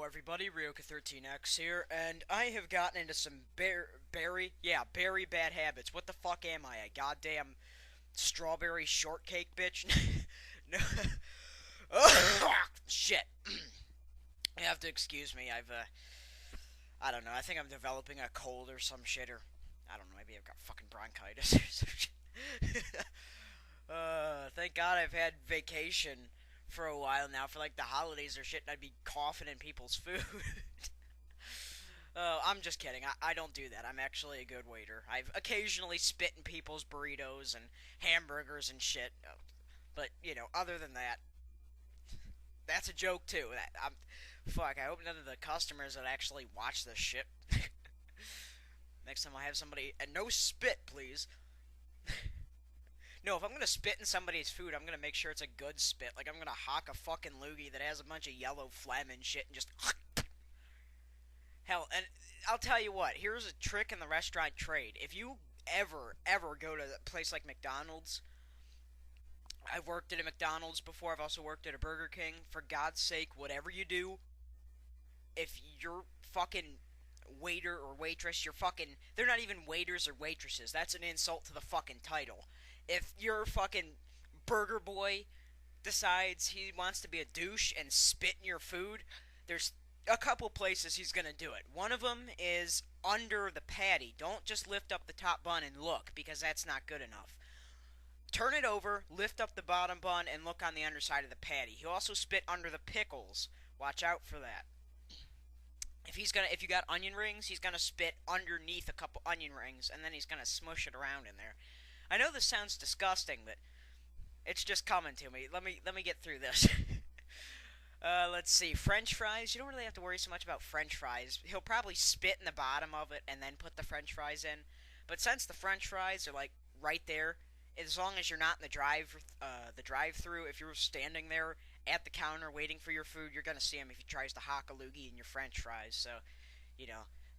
everybody, Ryoka13X here, and I have gotten into some very bad habits. What the fuck am I, a goddamn strawberry shortcake bitch? No. Shit. You have to excuse me, I don't know, I think I'm developing a cold or some shit, or, I don't know, maybe I've got fucking bronchitis or some shit. Thank God I've had vacation for a while now, for like the holidays or shit, and I'd be coughing in people's food. I'm just kidding. I don't do that. I'm actually a good waiter. I've occasionally spit in people's burritos and hamburgers and shit. But, other than that, that's a joke too. Fuck, I hope none of the customers that actually watch this shit. Next time I have somebody, and no spit, please. No, if I'm gonna spit in somebody's food, I'm gonna make sure it's a good spit. Like, I'm gonna hawk a fucking loogie that has a bunch of yellow phlegm and shit and just... Hell, and I'll tell you what, here's a trick in the restaurant trade. If you ever go to a place like McDonald's, I've worked at a McDonald's before, I've also worked at a Burger King. For God's sake, whatever you do, if your fucking waiter or waitress, they're not even waiters or waitresses. That's an insult to the fucking title. If your fucking burger boy decides he wants to be a douche and spit in your food, there's a couple places he's gonna do it. One of them is under the patty. Don't just lift up the top bun and look, because that's not good enough. Turn it over, lift up the bottom bun, and look on the underside of the patty. He'll also spit under the pickles. Watch out for that. If you got onion rings, he's gonna spit underneath a couple onion rings, and then he's gonna smush it around in there. I know this sounds disgusting, but it's just coming to me. Let me get through this. Let's see. French fries. You don't really have to worry so much about French fries. He'll probably spit in the bottom of it and then put the French fries in. But since the French fries are like right there, as long as you're not in the drive-through, if you're standing there at the counter waiting for your food, you're gonna see him if he tries to hock a loogie in your French fries. So,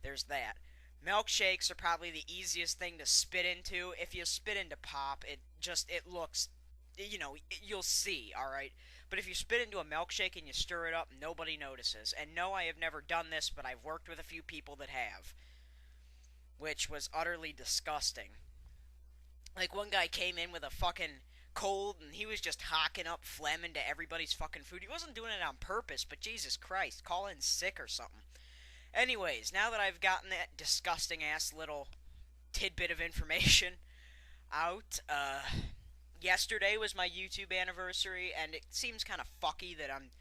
there's that. Milkshakes are probably the easiest thing to spit into. If you spit into pop, it looks, you'll see, alright? But if you spit into a milkshake and you stir it up, nobody notices. And no, I have never done this, but I've worked with a few people that have. Which was utterly disgusting. Like, one guy came in with a fucking cold, and he was just hocking up phlegm into everybody's fucking food. He wasn't doing it on purpose, but Jesus Christ, call in sick or something. Anyways, now that I've gotten that disgusting-ass little tidbit of information out, yesterday was my YouTube anniversary, and it seems kind of fucky that I'm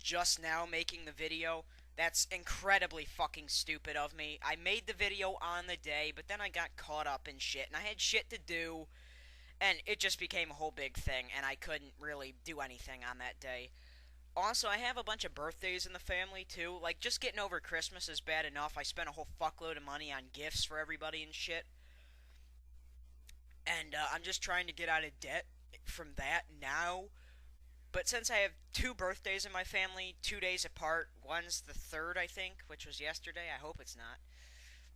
just now making the video. That's incredibly fucking stupid of me. I made the video on the day, but then I got caught up in shit, and I had shit to do, and it just became a whole big thing, and I couldn't really do anything on that day. Also, I have a bunch of birthdays in the family, too. Like, just getting over Christmas is bad enough. I spent a whole fuckload of money on gifts for everybody and shit. And, I'm just trying to get out of debt from that now. But since I have two birthdays in my family, 2 days apart, one's the 3rd, I think, which was yesterday. I hope it's not.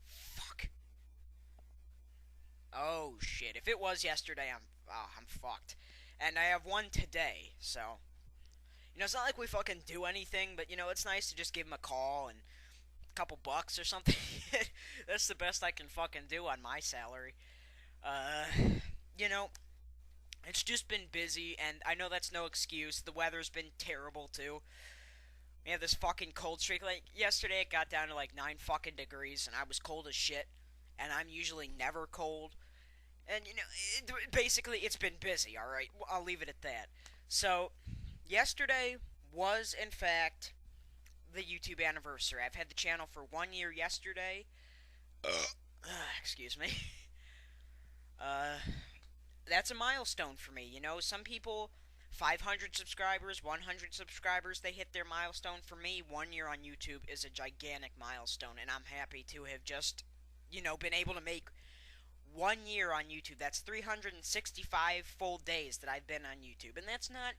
Fuck. Oh, shit. If it was yesterday, I'm fucked. And I have one today, so... it's not like we fucking do anything, but, it's nice to just give him a call and a couple bucks or something. That's the best I can fucking do on my salary. It's just been busy, and I know that's no excuse. The weather's been terrible, too. We have this fucking cold streak. Like, yesterday it got down to, like, 9 fucking degrees, and I was cold as shit. And I'm usually never cold. And, basically, it's been busy, alright? I'll leave it at that. So... yesterday was, in fact, the YouTube anniversary. I've had the channel for 1 year yesterday. Excuse me. That's a milestone for me. Some people, 500 subscribers, 100 subscribers, they hit their milestone. For me, 1 year on YouTube is a gigantic milestone, and I'm happy to have just, been able to make 1 year on YouTube. That's 365 full days that I've been on YouTube, and that's not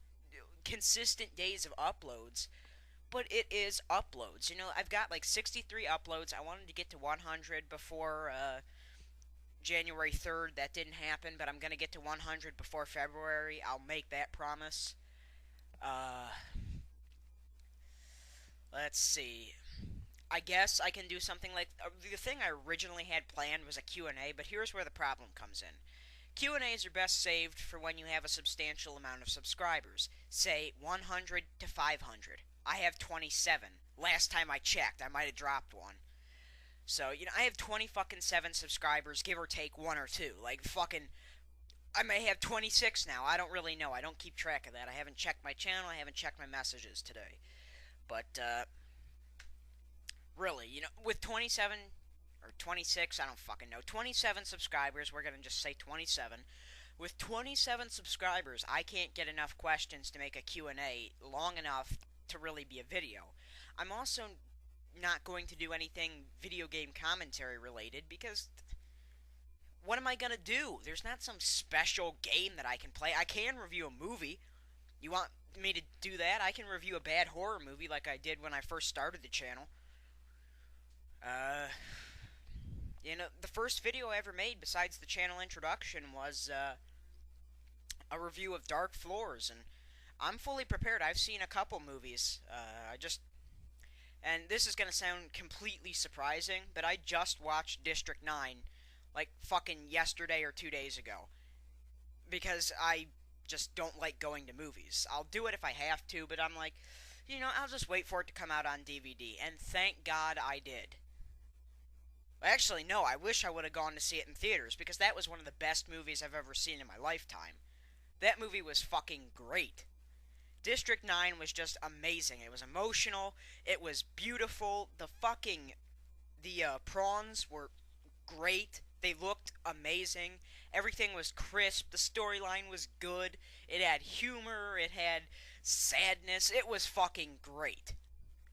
consistent days of uploads, but it is uploads. I've got like 63 uploads. I wanted to get to 100 before January 3rd. That didn't happen, but I'm gonna get to 100 before February. I'll make that promise. Let's see. I guess I can do something like the thing I originally had planned was a Q&A, but here's where the problem comes in. Q&As are best saved for when you have a substantial amount of subscribers, say 100 to 500. I have 27. Last time I checked, I might have dropped one. So, I have 20 fucking 7 subscribers, give or take one or two. Like, fucking, I may have 26 now. I don't really know. I don't keep track of that. I haven't checked my channel. I haven't checked my messages today. But, really, with 27 or 26, I don't fucking know. 27 subscribers, we're gonna just say 27. With 27 subscribers, I can't get enough questions to make a Q&A long enough to really be a video. I'm also not going to do anything video game commentary related because what am I gonna do? There's not some special game that I can play. I can review a movie. You want me to do that? I can review a bad horror movie like I did when I first started the channel. Uh, the first video I ever made besides the channel introduction was a review of Dark Floors, and I'm fully prepared. I've seen a couple movies. And this is gonna sound completely surprising, but I just watched District 9 like fucking yesterday or 2 days ago because I just don't like going to movies. I'll do it if I have to, but I'm like, I'll just wait for it to come out on DVD, and thank God I did. Actually, no, I wish I would have gone to see it in theaters because that was one of the best movies I've ever seen in my lifetime. That movie was fucking great. District 9 was just amazing. It was emotional. It was beautiful. The prawns were great. They looked amazing. Everything was crisp. The storyline was good. It had humor. It had sadness. It was fucking great.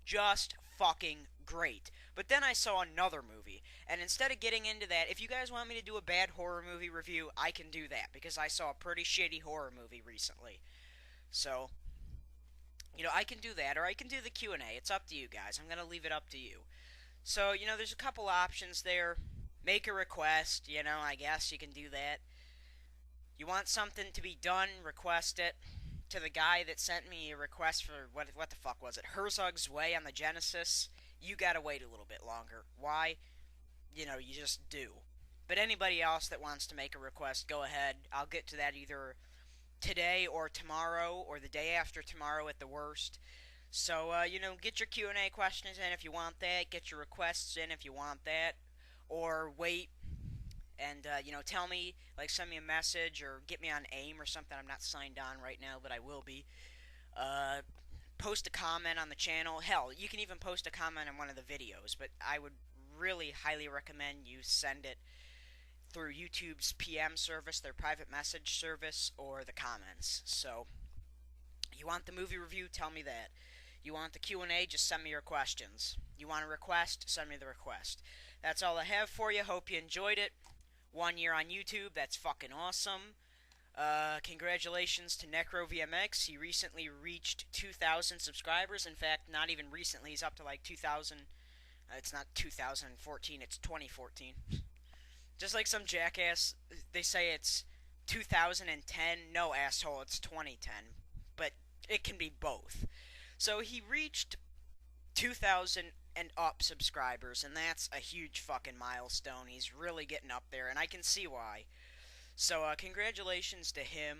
Just fucking great. But then I saw another movie, and instead of getting into that, if you guys want me to do a bad horror movie review, I can do that, because I saw a pretty shitty horror movie recently. So, I can do that, or I can do the Q&A. It's up to you guys. I'm going to leave it up to you. So, there's a couple options there. Make a request, I guess you can do that. You want something to be done, request it. To the guy that sent me a request for, what the fuck was it? Herzog's Way on the Genesis. You gotta wait a little bit longer. Why? You just do. But anybody else that wants to make a request, go ahead. I'll get to that either today or tomorrow or the day after tomorrow at the worst. So, get your Q&A questions in if you want that. Get your requests in if you want that. Or wait and, tell me, like, send me a message or get me on AIM or something. I'm not signed on right now, but I will be. Post a comment on the channel. Hell, you can even post a comment on one of the videos, but I would really highly recommend you send it through YouTube's PM service, their private message service, or the comments. So, you want the movie review? Tell me that. You want the Q&A? Just send me your questions. You want a request? Send me the request. That's all I have for you. Hope you enjoyed it. 1 year on YouTube. That's fucking awesome. Congratulations to NecroVMX. He recently reached 2,000 subscribers. In fact, not even recently. He's up to like 2,000. It's not 2014. It's 2014. Just like some jackass, they say it's 2010. No, asshole, it's 2010. But it can be both. So he reached 2,000 and up subscribers, and that's a huge fucking milestone. He's really getting up there, and I can see why. So, congratulations to him.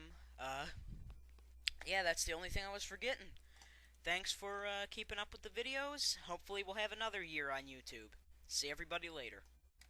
Yeah, that's the only thing I was forgetting. Thanks for keeping up with the videos. Hopefully we'll have another year on YouTube. See everybody later.